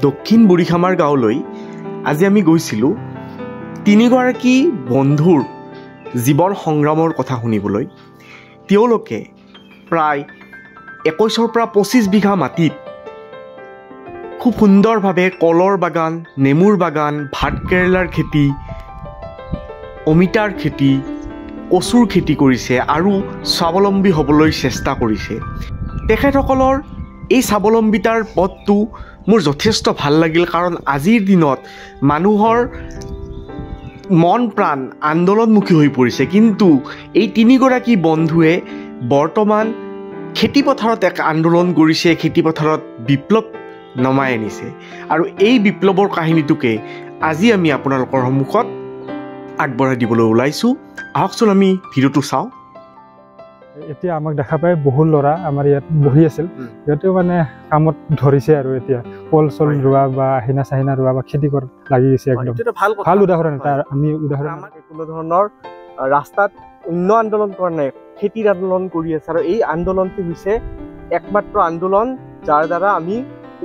দক্ষিণ বুঢ়ীখামাৰ গাঁৱলৈ আজি আমি গৈছিলোঁ তিনিগৰাকী বন্ধুৰ জীৱন সংগ্ৰামৰ কথা শুনিবলৈ। তেওঁলোকে প্ৰায় 21 পৰা 25 বিঘা মাটিত খুব সুন্দৰভাৱে কলৰ বাগান, নেমুৰ বাগান, ভাতকেৰেলাৰ খেতি, অমিতাৰ খেতি, কচুৰ খেতি কৰিছে আৰু স্বাৱলম্বী হ'বলৈ চেষ্টা কৰিছে। তেখেতসকলৰ এই স্বাৱলম্বিতাৰ পথটো মোৰ যথেষ্ট ভাল লাগিল, কাৰণ আজিৰ দিনত মানুহৰ মন প্ৰাণ আন্দোলনমুখী হৈ পৰিছে, কিন্তু এই তিনিগৰাকী বন্ধুৱে বৰ্তমান খেতিপথাৰত এক আন্দোলন কৰিছে, খেতিপথাৰত বিপ্লৱ নমাই আনিছে। আৰু এই বিপ্লৱৰ কাহিনীটোকে আজি আমি আপোনালোকৰ সন্মুখত আগবঢ়াই দিবলৈ ওলাইছোঁ। আহকচোন আমি ভিডিঅ'টো চাওঁ। এতিয়া আমাক দেখা পাই বহু ল'ৰা আমাৰ ইয়াত বহি আছিল, সিহঁতেও মানে কামত ধৰিছে আৰু এতিয়া কল চল ৰোৱা বা আহিনা চাহিনা ৰোৱা বা খেতি কৰাত লাগি গৈছে। একদম ভাল উদাহৰণ এটা আমি উদাহৰণ। আমাক কোনো ধৰণৰ ৰাস্তাত অন্য আন্দোলন কৰা নাই, খেতিৰ আন্দোলন কৰি আছে। আৰু এই আন্দোলনটো হৈছে একমাত্ৰ আন্দোলন যাৰ দ্বাৰা আমি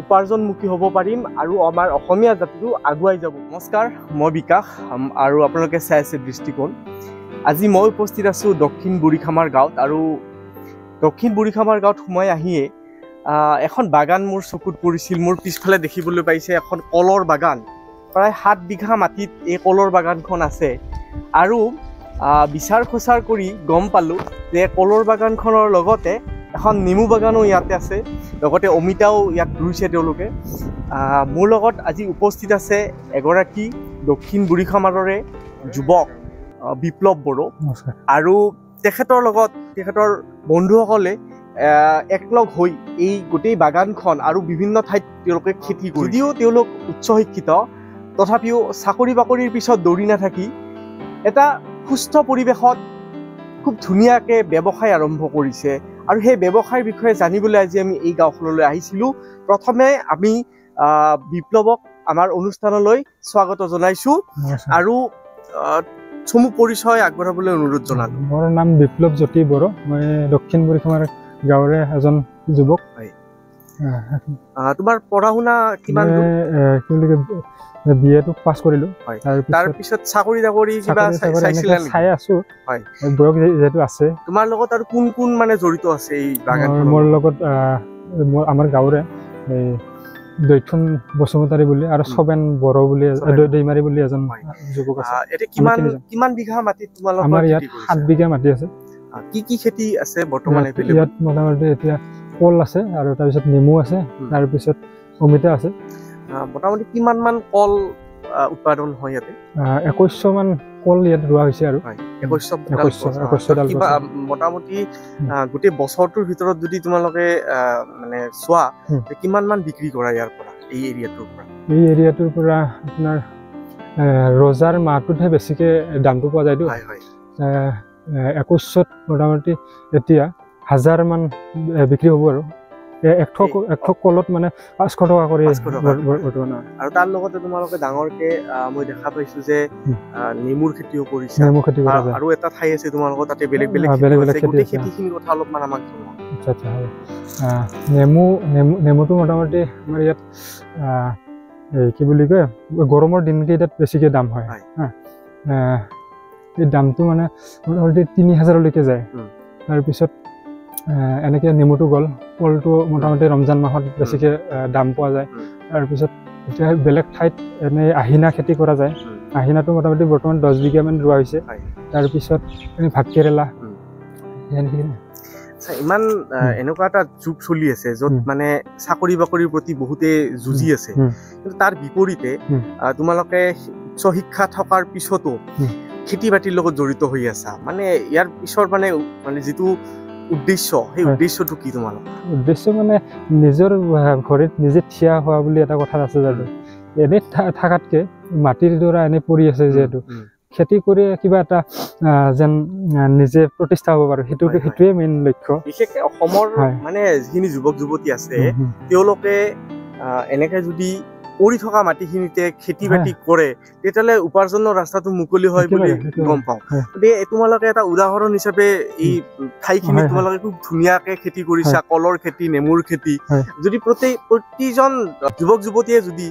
উপাৰ্জনমুখী হ'ব পাৰিম আৰু আমাৰ অসমীয়া জাতিটো আগুৱাই যাব। নমস্কাৰ, মই বিকাশ আৰু আপোনালোকে চাই আছে দৃষ্টিকোণ। আজি মই উপস্থিত আছোঁ দক্ষিণ বুঢ়ীখামাৰ গাঁৱত। আৰু দক্ষিণ বুঢ়ীখামাৰ গাঁৱত সোমাই আহিয়ে এখন বাগান মোৰ চকুত পৰিছিল। মোৰ পিছফালে দেখিবলৈ পাইছে এখন কলৰ বাগান। প্ৰায় 7 বিঘা মাটিত এই কলৰ বাগানখন আছে। আৰু বিচাৰ খোচাৰ কৰি গম পালোঁ যে কলৰ বাগানখনৰ লগতে এখন নেমু বাগানো ইয়াতে আছে, লগতে অমিতাও ইয়াত ৰুইছে তেওঁলোকে। মোৰ লগত আজি উপস্থিত আছে এগৰাকী দক্ষিণ বুঢ়ীখামাৰৰে যুৱক বিপ্লৱ বড়ো, আৰু তেখেতৰ লগত তেখেতৰ বন্ধুসকলে একলগ হৈ এই গোটেই বাগানখন আৰু বিভিন্ন ঠাইত তেওঁলোকে খেতি কৰে। যদিও তেওঁলোক উচ্চ শিক্ষিত, তথাপিও চাকৰি বাকৰিৰ পিছত দৌৰি নাথাকি এটা সুস্থ পৰিৱেশত খুব ধুনীয়াকৈ ব্যৱসায় আৰম্ভ কৰিছে। আৰু সেই ব্যৱসায়ৰ বিষয়ে জানিবলৈ আজি আমি এই গাঁওখনলৈ আহিছিলোঁ। প্ৰথমে আমি বিপ্লৱক আমাৰ অনুষ্ঠানলৈ স্বাগত জনাইছোঁ আৰু চমু পৰিচয় আগবঢ়াবলৈ অনুৰোধ জনালোঁ। মোৰ নাম বিপ্লৱ জ্যোতি বড়ো, মই দক্ষিণ বুঢ়ীখামাৰ গাঁৱৰে এজন যুৱক। তোমাৰ পঢ়া শুনা কিমান? BA টো পাছ কৰিলোঁ। তাৰপিছত চাকৰি তাকৰি কিবা চাইছিলা? চাই আছোঁ, বয়স যিহেতু আছে। তোমাৰ লগত আৰু কোন কোন মানে জড়িত আছে এই বাগানখনৰ? মোৰ লগত আমাৰ গাঁৱৰে দৈথুন বসুমতাৰী বুলি আৰু সবেন বড়ো বুলি, দৈমাৰী বুলি এজন যুৱক আছে। এতিয়া কিমান বিঘা মাটিত তোমালোকৰ? আমাৰ ইয়াত 7 বিঘা মাটি আছে। কি কি খেতি আছে বৰ্তমান? ইয়াত মোটামুটি এতিয়া কল আছে, আৰু তাৰপিছত নেমু আছে, তাৰপিছত অমিতা আছে। মোটামুটি কিমান মান কল উৎপাদন হয় ইয়াতে? 2100 মান কল ইয়াত ৰোৱা হৈছে। আৰু 2100 ডাল। মোটামুটি গোটেই বছৰটোৰ ভিতৰত যদি তোমালোকে মানে চোৱা, কিমান মান বিক্ৰী কৰা ইয়াৰ পৰা, এই এৰিয়াটোৰ পৰা? এই এৰিয়াটোৰ পৰা আপোনাৰ ৰজাৰ মাহটোতহে বেছিকে দামটো পোৱা যায়তো। 2100ত মোটামুটি এতিয়া 1000 মান বিক্ৰী হ'ব। আৰু এক ঠক কলত মানে 500 টকা কৰি বৰ্তমান। আৰু তাৰ লগতে তোমালোকে ডাঙৰকে মই দেখা পাইছো যে নেমুৰ খেতিও কৰিছে। আৰু এটা ঠাই আছে তোমালোকৰ তাতে বেলেগ বেলেগ খেতিখিনিৰ কথা অলপমান আমাক জনোৱা। আচ্ছা, নেমুটো মোটামুটি আমাৰ ইয়াত কি বুলি কয়, গৰমৰ দিনকেইটাত বেছিকৈ দাম হয়। এই দামটো মানে মোটামুটি 3000লৈকে যায়। তাৰপিছত এনেকৈ নেমুটো গ'ল, কলটো মোটামুটি ৰমজান মাহত বেছিকৈ দাম পোৱা যায়। তাৰপিছত এতিয়া বেলেগ ঠাইত এনেই আহিনা খেতি কৰা যায়। আহিনাটো মোটামুটি বৰ্তমান 10 বিঘামান ৰোৱা হৈছে। তাৰপিছত ভাতকেৰেলা। ইমান এনেকুৱা এটা যুগ চলি আছে য'ত মানে চাকৰি বাকৰিৰ প্ৰতি বহুতে যুঁজি আছে, কিন্তু তাৰ বিপৰীতে তোমালোকে উচ্চ শিক্ষা থকাৰ পিছতো খেতি বাতিৰ লগত জড়িত হৈ আছা। মানে ইয়াৰ পিছৰ মানে যিটো উদ্দেশ্য, সেই উদ্দেশ্যটো কি তোমালোকৰ? উদ্দেশ্য মানে নিজৰ ভৰিত নিজে থিয় হোৱা বুলি এটা কথা আছে। যাতে এনেই থকাতকৈ মাটিৰ দ্বাৰা এনেই পৰি আছে, যিহেতু খেতি কৰি কিবা এটা যেন নিজে প্ৰতিষ্ঠা হ'ব পাৰোঁ, সেইটোৱে মেইন লক্ষ্য। বিশেষকৈ অসমৰ মানে যিখিনি যুৱক যুৱতী আছে, তেওঁলোকে এনেকৈ যদি পৰি থকা মাটিখিনিতে খেতি বাতি কৰে তেতিয়াহ'লে উপাৰ্জনৰ ৰাস্তাটো মুকলি হয় বুলি গম পাওঁ। গতিকে তোমালোকে এটা উদাহৰণ হিচাপে এই ঠাইখিনিত তোমালোকে খুব ধুনীয়াকে খেতি কৰিছা, কলৰ খেতি, নেমুৰ খেতি। যদি প্ৰতিজন যুৱক যুৱতীয়ে যদি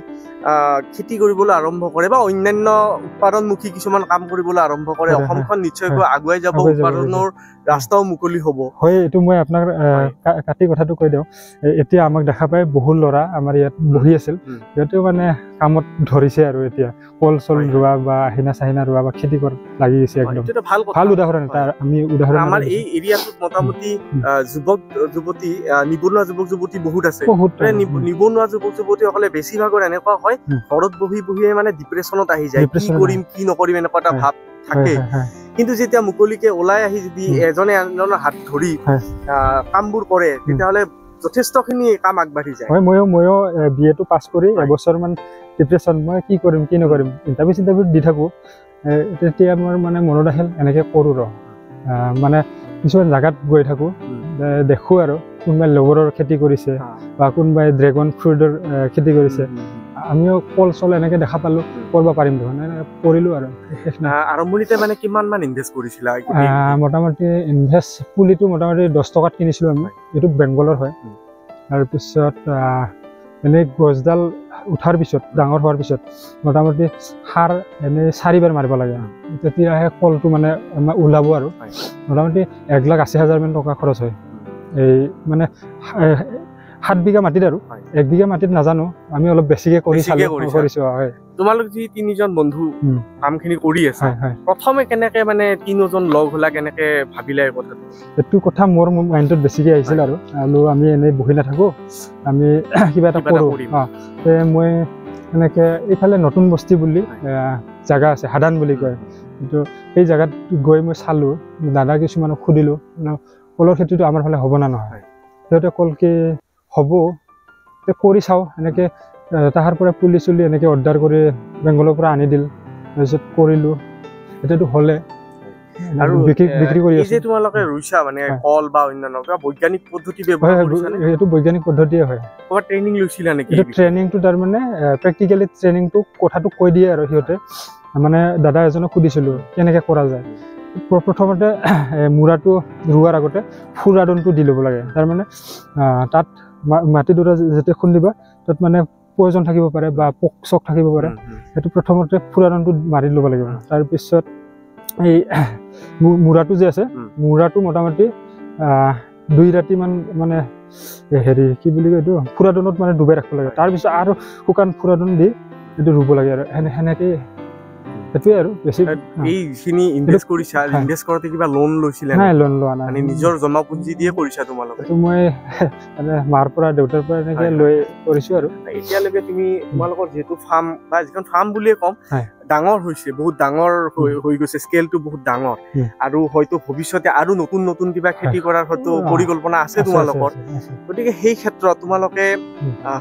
খেতি কৰিবলৈ আৰম্ভ কৰে বা অন্যান্য উৎপাদনমুখী কিছুমান কাম কৰিবলৈ আৰম্ভ কৰে, অসমখন নিশ্চয়কৈ আগুৱাই যাব, উৎপাদনৰ ৰাস্তাও মুকলি হ'ব। হয়, এইটো মই আপোনাক কাটি কথাটো কৈ দিওঁ। এতিয়া আমাক দেখা পাই বহু ল'ৰা আমাৰ ইয়াত বহি আছিল, সিহঁতেও মানে কামত ধৰিছে আৰু এতিয়া কল চল ৰোৱা বা আহিনা চাহিনা ৰোৱা বা খেতি কৰাত লাগি গৈছে। একদম ভাল উদাহৰণ এটা আমি উদাহৰণ। আমাৰ এই এৰিয়াটোত মোটামুটি যুৱক যুৱতী, নিবনুৱা যুৱক যুৱতী বহুত আছে। নিবনুৱা যুৱক যুৱতীসকলে বেছিভাগৰ এনেকুৱা হয় ঘৰত বহি বহিয়ে মানে ডিপ্ৰেছনত আহি যায়, কি কৰিম কি নকৰিম এনেকুৱা এটা ভাৱ থাকে। কিন্তু যেতিয়া মুকলিকে ওলাই আহি যদি এজনে আনজনৰ হাত ধৰি কামবোৰ কৰে তেতিয়াহ'লে যথেষ্টখিনি কাম আগবাঢ়ি যায়। হয়, ময়ো BA টো পাছ কৰি এবছৰমান ডিপ্ৰেছন, মই কি কৰিম কি নকৰিম ইণ্টাৰভিউ দি থাকোঁ। তেতিয়া মোৰ মানে মনত আহিল এনেকৈ কৰোঁ মানে কিছুমান জেগাত গৈ থাকোঁ, দেখোঁ আৰু কোনোবাই লগৰৰ খেতি কৰিছে বা কোনোবাই ড্ৰেগন ফ্ৰুটৰ খেতি কৰিছে, আমিও কল চল এনেকৈ দেখা পালোঁ, কৰিব পাৰিম দেখোন, কৰিলোঁ আৰু। আৰম্ভণিতে মানে কিমান মান ইনভেষ্ট কৰিছিলা? মোটামুটি ইনভেষ্ট পুলিটো মোটামুটি 10 টকাত কিনিছিলোঁ আমি, এইটো বেংগলৰ হয়। তাৰপিছত এনেই গছডাল উঠাৰ পিছত ডাঙৰ হোৱাৰ পিছত মোটামুটি সাৰ এনেই 4বাৰ মাৰিব লাগে, তেতিয়াহে কলটো মানে ওলাব আৰু। মোটামুটি 1,80,000 মান টকা খৰচ হয়। এই মানে 7 বিঘা মাটিত আৰু 1 বিঘা মাটিত নাজানো, আমি অলপ বেছিকে কৰিছোঁ। হয়, তোমালোক যি 3জন বন্ধু কামখিনি কৰি আছা, প্ৰথমে কেনেকে মানে 3জন লগ হ'লা, কেনেকে ভাবিলা এই কথাটো? এইটো কথা মোৰ মাইণ্ডত বেছিকে আহিছিল আৰু আমি এনেই বহি নাথাকোঁ, আমি কিবা এটা কৰোঁ। মই এনেকৈ এইফালে নতুন বস্তি বুলি জেগা আছে, হাদান বুলি কয়, কিন্তু সেই জেগাত গৈ মই চালোঁ, দাদা কিছুমানক সুধিলোঁ কলৰ খেতিটো আমাৰ ফালে হ'ব না নহয়। সিহঁতে ক'ল কি হ'ব, কৰি চাওঁ। এনেকৈ তাহাৰ পৰা পুলি চুলি এনেকৈ অৰ্ডাৰ কৰি বেংগলৰ পৰা আনি দিল, তাৰপিছত কৰিলোঁ, এতিয়াতো হ'লে আৰু বিক্ৰী কৰি আছোঁ। তোমালোকে ৰুইছা মানে কল বা অন্যান্য বৈজ্ঞানিক পদ্ধতি ব্যৱহাৰ কৰিছা? এইটো বৈজ্ঞানিক পদ্ধতিয়ে হয়। ক'ৰবাত ট্ৰেইনিং লৈছিলা নেকি? ট্ৰেইনিংটো তাৰমানে প্ৰেক্টিকেলি ট্ৰেইনিংটো কথাটো কৈ দিয়ে আৰু সিহঁতে, মানে দাদা এজনক সুধিছিলোঁ কেনেকৈ কৰা যায়। প্ৰথমতে মূৰাটো ৰোৱাৰ আগতে ফুৰাডনটো দি ল'ব লাগে, তাৰমানে তাত মাটিডৰা যেতিয়া খুন্দিবা তাত মানে পয়জন থাকিব পাৰে বা পোক চক থাকিব পাৰে, সেইটো প্ৰথমতে ফুৰাডনটো মাৰি ল'ব লাগিব। তাৰপিছত এই মূৰাটো যে আছে, মূৰাটো মোটামুটি 2 ৰাতিমান মানে হেৰি কি বুলি কয় এইটো ফুৰাডনত মানে ডুবাই ৰাখিব লাগে, তাৰপিছত আৰু শুকান ফুৰাডন দি এইটো ৰুব লাগে আৰু সেনেকেই। সেইটোৱে আৰু বেছি। এইখিনি ইনভেষ্ট কৰিছা, ইনভেষ্ট কৰোঁতে কিবা লোন লৈছিলা? নাই, লোন লোৱা নাই, নিজৰ জমা পুঁজি দিয়ে কৰিছা তোমালোকে? এইটো মই মানে মাৰ পৰা দেউতাৰ পৰা এনেকৈ লৈ কৰিছোঁ আৰু। এতিয়ালৈকে তুমি তোমালোকৰ যিহেতু ফাৰ্ম বা যিখন ফাৰ্ম বুলিয়ে ক'ম, ডাঙৰ হৈছে, বহুত ডাঙৰ হৈ গৈছে, স্কেলটো বহুত ডাঙৰ, আৰু হয়তো ভৱিষ্যতে আৰু নতুন নতুন কিবা খেতি কৰাৰ হয়তো পৰিকল্পনা আছে তোমালোকৰ। গতিকে সেই ক্ষেত্ৰত তোমালোকে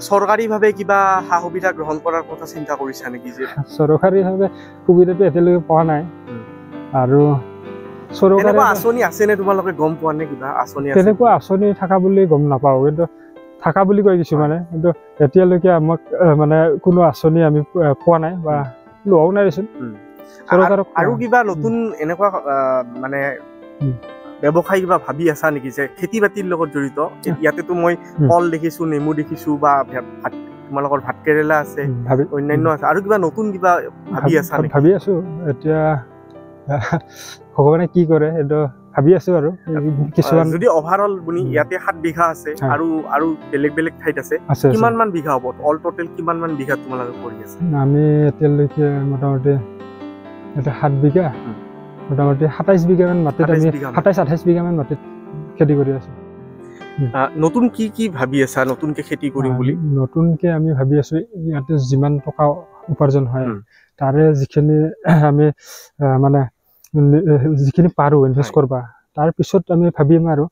চৰকাৰীভাৱে কিবা সা সুবিধা গ্ৰহণ কৰাৰ কথা চিন্তা কৰিছা নেকি? যে চৰকাৰীভাৱে সুবিধাটো এতিয়ালৈকে পোৱা নাই, আৰু চৰকাৰী আঁচনি আছেনে তোমালোকে গম পোৱা নে? কিবা আঁচনি তেনেকুৱা আঁচনি থকা বুলি গম নাপাওঁ, কিন্তু থকা বুলি কয় কিছুমানে, কিন্তু এতিয়ালৈকে আমাক মানে কোনো আঁচনি আমি পোৱা নাই বা লোৱাও নাই দেচোন চৰকাৰক। আৰু কিবা নতুন এনেকুৱা মানে ব্যৱসায় কিবা ভাবি আছা নেকি যে খেতি বাতিৰ লগত জড়িত? ইয়াতেতো মই কল দেখিছোঁ, নেমু দেখিছোঁ, বা তোমালোকৰ ভাত কেৰেলা আছে, অন্যান্য আছে, আৰু কিবা নতুন কিবা ভাবি আছা নেকি? ভাবি আছোঁ, এতিয়া ভগৱানে কি কৰে সেইটো ভাবি আছোঁ। আৰু কিছুমান যদি অভাৰঅল বুলি ইয়াতে 7 বিঘা আছে আৰু বেলেগ বেলেগ ঠাইত আছে, কিমান মান বিঘা হ'ব? অল টোটেল কিমান মান বিঘা তোমালোকে কৰি আছে? আমি এতিয়ালৈকে মোটামুটি এটা 7 বিঘা, মোটামুটি 27 বিঘামান মাটিত, আমি 27-28 বিঘামান মাটিত খেতি কৰি আছোঁ। নতুন কি কি ভাবি আছা নতুনকে খেতি কৰিম বুলি? নতুনকে আমি ভাবি আছোঁ ইয়াতে যিমান টকা উপাৰ্জন হয় তাৰে যিখিনি আমি মানে যিখিনি পাৰোঁ ইনভেষ্ট কৰিব, তাৰপিছত আমি ভাবিম আৰু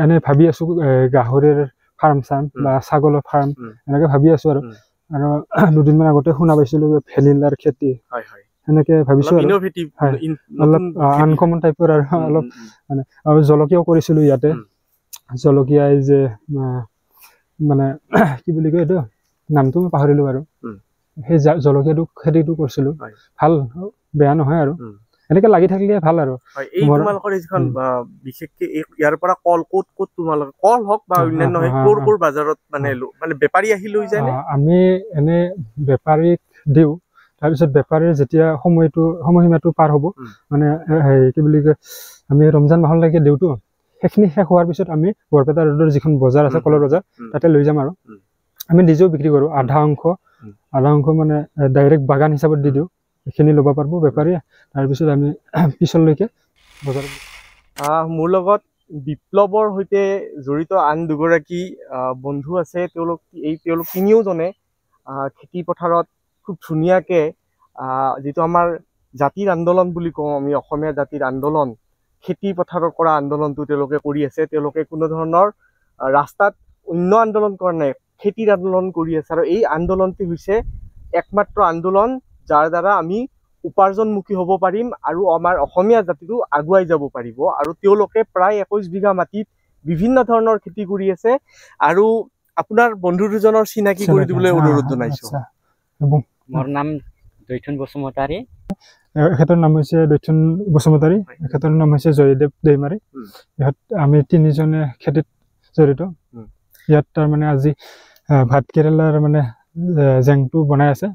এনে ভাবি আছোঁ গাহৰিৰ ফাৰ্ম চাৰ্ম বা ছাগলৰ ফাৰ্ম এনেকৈ ভাবি আছোঁ। আৰু 2দিনমান আগতে শুনা পাইছিলোঁ ভেনিলাৰ খেতি, সেনেকৈ ভাবিছোঁ আৰু অলপ আনকমন টাইপৰ, আৰু অলপ মানে আৰু জলকীয়াও কৰিছিলোঁ ইয়াতে। জলকীয়াই যে মানে কি বুলি কয় এইটো নামটো মই পাহৰিলো বাৰু সেই জলকীয়াটো খেতিটো কৰিছিলো ভাল বেয়া নহয় আৰু এনেকে লাগি থাকিলে ভাল আৰু এই তোমালোকৰ এইখন বিশেষকৈ ইয়াৰ পৰা কল ক'ত ক'ত তোমালোকে কল হওক বা অন্যান্য ক'ৰ বজাৰত মানে বেপাৰী আহি লৈ যায় আমি এনে বেপাৰীক দিওঁ তাৰপিছত বেপাৰীৰ যেতিয়া সময়সীমাটো পাৰ হ'ব মানে কি বুলি কয় আমি ৰমজান মাহলৈকে দিওঁতো সেইখিনি শেষ হোৱাৰ পিছত আমি বৰপেটা ৰোডৰ যিখন বজাৰ আছে কলৰ বজাৰ তাতে লৈ যাম আৰু আমি নিজেও বিক্ৰী কৰোঁ আধা অংশ মানে ডাইৰেক্ট বাগান হিচাপত দি দিওঁ এইখিনি ল'ব পাৰিব বেপাৰীয়ে তাৰপিছত আমি পিছলৈকে বজাৰত মোৰ লগত বিপ্লৱৰ সৈতে জড়িত আন দুগৰাকী বন্ধু আছে তেওঁলোক তিনিওজনে খেতি পথাৰত খুব ধুনীয়াকৈ যিটো আমাৰ জাতিৰ আন্দোলন বুলি কওঁ আমি অসমীয়া জাতিৰ আন্দোলন খেতি পথাৰত কৰা আন্দোলনটো তেওঁলোকে কৰি আছে তেওঁলোকে কোনো ধৰণৰ ৰাস্তাত অন্য আন্দোলন কৰা নাই খেতিৰ আন্দোলন কৰি আছে আৰু এই আন্দোলনটি হৈছে একমাত্ৰ আন্দোলন যাৰ দ্বাৰা আমি উপাৰ্জনমুখী হ'ব পাৰিম আৰু আমাৰ অসমীয়া জাতিটো আগুৱাই যাব পাৰিব আৰু তেওঁলোকে প্ৰায় 21 বিঘা মাটিত বিভিন্ন ধৰণৰ খেতি কৰি আছে আৰু আপোনাৰ বন্ধু দুজনৰ চিনাকি কৰি দিবলৈ অনুৰোধ জনাইছো মোৰ নাম দৈথুন বসুমতাৰী এখেতৰ নাম হৈছে দৈথুন বসুমতাৰী এখেতৰ নাম হৈছে জয়দেৱ দৈমাৰী ইহঁত আমি তিনিজনে খেতিত জড়িত ইয়াত তাৰমানে আজি ভাত কেৰেলাৰ মানে জেংটো বনাই আছে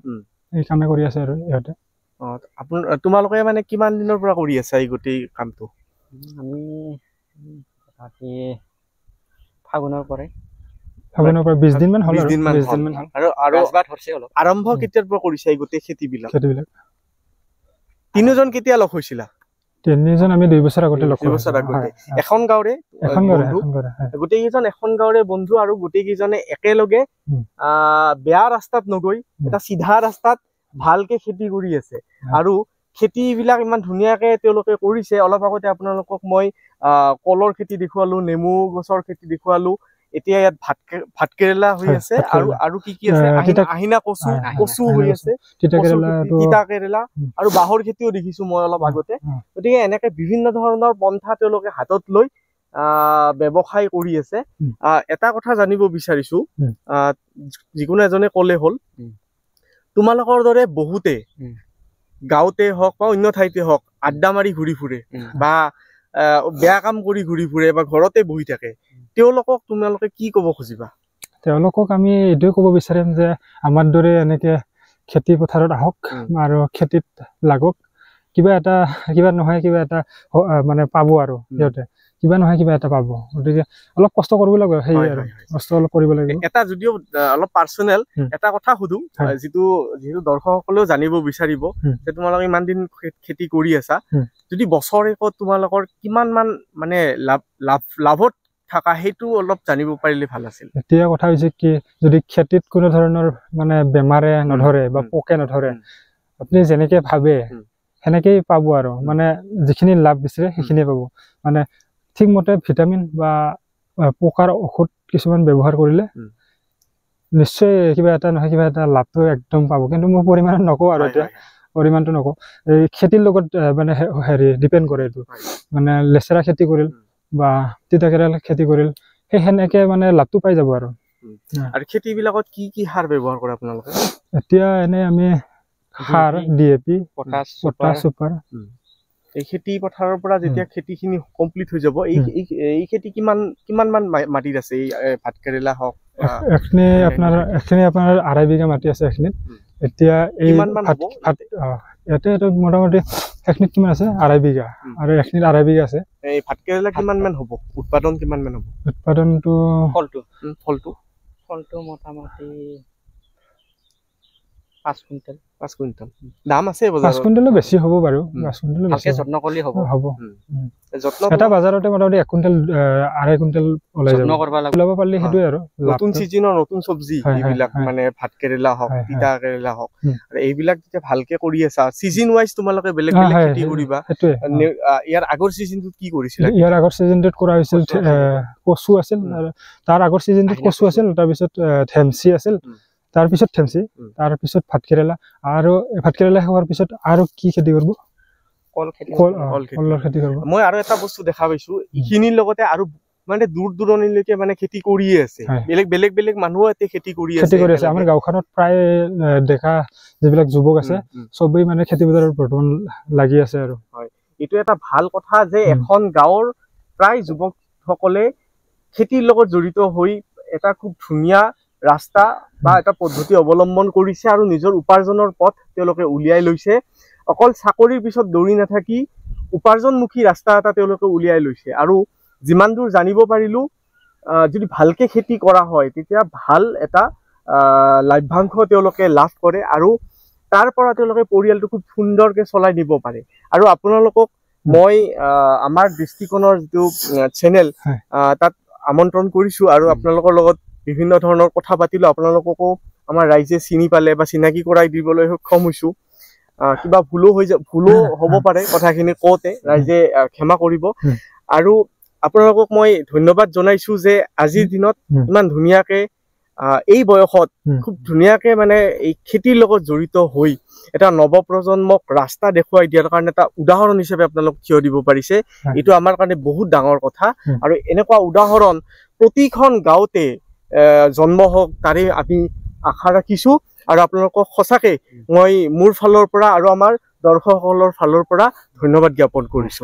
এই কামে কৰি আছে আৰু ইহঁতে তোমালোকে মানে কিমান দিনৰ পৰা কৰি আছা এই গোটেই কামটো আমি ফাগুনৰ পৰা 20 দিন মান হ'ল আৰু আৰম্ভ কেতিয়াৰ পৰা কৰিছা এই গোটেই খেতিবিলাক তিনিজন কেতিয়া লগ হৈছিলা তিনিজন আমি 2 বছৰ আগতে লগ এখন গাঁৱৰে গোটেইকেইজন এখন গাঁৱৰে বন্ধু আৰু গোটেইকেইজনে একেলগে বেয়া ৰাস্তাত নগৈ এটা চিধা ৰাস্তাত ভালকে খেতি কৰি আছে আৰু খেতিবিলাক ইমান ধুনীয়াকে তেওঁলোকে কৰিছে অলপ আগতে আপোনালোকক মই কলৰ খেতি দেখুৱালো নেমু গছৰ খেতি দেখুৱালো এতিয়া ইয়াত ভাত কেৰেলা হৈ আছে আৰু কি আছে আহিনা কচু হৈ আছে তিতা কেৰেলা আৰু বাঁহৰ খেতিও দেখিছো মই অলপ আগতে গতিকে এনেকে বিভিন্ন ধৰণৰ পন্থা তেওঁলোকে হাতত লৈ ব্যৱসায় কৰি আছে এটা কথা জানিব বিচাৰিছো যিকোনো এজনে ক'লে হ'ল তোমালোকৰ দৰে বহুতে গাঁৱতে হওক বা অন্য ঠাইতে হওক আড্ডা মাৰি ঘূৰি ফুৰে বা বেয়া কাম কৰি ঘূৰি ফুৰে বা ঘৰতে বহি থাকে তেওঁলোকক তোমালোকে কি ক'ব খুজিবা তেওঁলোকক আমি এইটোৱে ক'ব বিচাৰিম যে আমাৰ দৰে এনেকে খেতি পথাৰত আহক আৰু খেতিত লাগক কিবা নহয় কিবা এটা মানে পাব আৰু সিহঁতে কিবা নহয় কিবা এটা পাব গতিকে অলপ কষ্ট কৰিব লাগিব সেই আৰু কষ্ট অলপ কৰিব লাগিব এটা যদিও অলপ পাৰ্চনেল এটা কথা সুধো যিটো দৰ্শকসকলেও জানিব বিচাৰিব যে তোমালোকে ইমান দিন খেতি কৰি আছা যদি বছৰেকত তোমালোকৰ কিমান মান মানে লাভত থাকা সেইটো অলপ জানিব পাৰিলে ভাল আছিল এতিয়া কথা হৈছে কি যদি খেতিত কোনো ধৰণৰ মানে বেমাৰে নধৰে বা পোকে নধৰে আপুনি যেনেকে ভাবে সেনেকেই পাব আৰু মানে যিখিনি লাভ বিচাৰে সেইখিনি পাব মানে ঠিকমতে ভিটামিন বা পোকাৰ ঔষধ কিছুমান ব্যৱহাৰ কৰিলে নিশ্চয় কিবা এটা নহয় কিবা এটা লাভটো একদম পাব কিন্তু মই পৰিমাণত নকওঁ আৰু এতিয়া পৰিমাণটো নকওঁ এই খেতিৰ লগত মানে হেৰি ডিপেণ্ড কৰে এইটো মানে লেচেৰা খেতি কৰিল বা তিতা কেৰেলা খেতি কৰিল সেই সেনেকে মানে লাভটো পাই যাব আৰু খেতিবিলাকত কি সাৰ ব্যৱহাৰ কৰে আপোনালোকে এতিয়া এনে আমি সাৰ DAP পটাছ চুপাৰ এই খেতি পথাৰৰ পৰা যেতিয়া খেতিখিনি কমপ্লিট হৈ যাব এই খেতি কিমান মান মাটিত আছে এই ভাত কেৰেলা হওক এখিনি আপোনাৰ 2.5 বিঘা মাটি আছে এখিনিত এতিয়া এই ইয়াতে মোটামুটি এখিনিত কিমান আছে 2.5 বিঘা আৰু এখিনিত 2.5 বিঘা আছে এই ভাত কেৰেলা কিমান মান হ'ব উৎপাদন কিমান মান হ'ব উৎপাদনটো ফলটো মোটামুটি 5 কুইণ্টেল দাম আছে বজাৰত 5 কুইণ্টেলো বেছি হ'ব বাৰু 5 কুইণ্টেলো ভালকে যত্ন কৰিলে হ'ব যত্ন এটা বাজাৰতে মোটামুটি 1 কুইণ্টেল 2.5 কুইণ্টেল ওলাই যাব ওলাব পাৰিলে সেইটোৱে আৰু নতুন সিজনৰ নতুন চব্জি এইবিলাক মানে ভাত কেৰেলা হওক তিতা কেৰেলা হওক আৰু এইবিলাক যেতিয়া ভালকে কৰি আছা সিজন ওয়াইজ তোমালোকে বেলেগ খেতি কৰিবা ইয়াৰ আগৰ সিজনটোত কি কৰিছিলা ইয়াৰ আগৰ সিজনটোত কৰা হৈছিল কচু আছিল তাৰ আগৰ সিজনটোত কচু আছিল তাৰপিছত থেমচি আছিল তাৰপিছত থেমচি তাৰপিছত ভাত কেৰেলা আৰু ভাত কেৰেলা হোৱাৰ পিছত আৰু কি খেতি কৰিব কলৰ খেতি কৰিব মই আৰু এটা বস্তু দেখা পাইছো ইখিনিৰ লগতে আৰু মানে দূৰ দূৰণিলৈকে মানে খেতি কৰিয়ে আছে হয়। বেলেগ বেলেগ মানুহো ইয়াতে খেতি কৰি খেতি কৰি আছে আমাৰ গাঁওখনত প্ৰায় ডেকা যিবিলাক যুৱক আছে চবেই মানে খেতি পথাৰত বৰ্তমান লাগি আছে আৰু এইটো এটা ভাল কথা যে এখন গাঁৱৰ প্ৰায় যুৱকসকলে খেতিৰ লগত জড়িত হৈ এটা খুব ধুনীয়া ৰাস্তা বা এটা পদ্ধতি অৱলম্বন কৰিছে আৰু নিজৰ উপাৰ্জনৰ পথ তেওঁলোকে উলিয়াই লৈছে অকল চাকৰিৰ পিছত দৌৰি নাথাকি উপাৰ্জনমুখী ৰাস্তা এটা তেওঁলোকে উলিয়াই লৈছে আৰু যিমান দূৰ জানিব পাৰিলো যদি ভালকে খেতি কৰা হয় তেতিয়া ভাল এটা লাভ্যাংশ তেওঁলোকে লাভ কৰে আৰু তাৰ পৰা তেওঁলোকে পৰিয়ালটো খুব সুন্দৰকে চলাই নিব পাৰে আৰু আপোনালোকক মই আমাৰ দৃষ্টিকোণৰ যিটো চেনেল তাত আমন্ত্ৰণ কৰিছো আৰু আপোনালোকৰ লগত বিভিন্ন ধৰণৰ কথা পাতিলো আপোনালোককো আমাৰ ৰাইজে চিনি পালে বা চিনাকি কৰাই দিবলৈ সক্ষম হৈছো কিবা ভুলো হ'ব পাৰে কথাখিনি কওঁতে ৰাইজে ক্ষমা কৰিব আৰু আপোনালোকক মই ধন্যবাদ জনাইছো যে আজিৰ দিনত ইমান ধুনীয়াকে এই বয়সত খুব ধুনীয়াকে মানে এই খেতিৰ লগত জড়িত হৈ এটা নৱপ্ৰজন্মক ৰাস্তা দেখুৱাই দিয়াৰ কাৰণে এটা উদাহৰণ হিচাপে আপোনালোক থিয় দিব পাৰিছে এইটো আমাৰ কাৰণে বহুত ডাঙৰ কথা আৰু এনেকুৱা উদাহৰণ প্ৰতিখন গাঁৱতে জন্ম হওক তাৰে আমি আশা ৰাখিছো আৰু আপোনালোকক সঁচাকে মই মোৰ ফালৰ পৰা আৰু আমাৰ দৰ্শকসকলৰ ফালৰ পৰা ধন্যবাদ জ্ঞাপন কৰিছো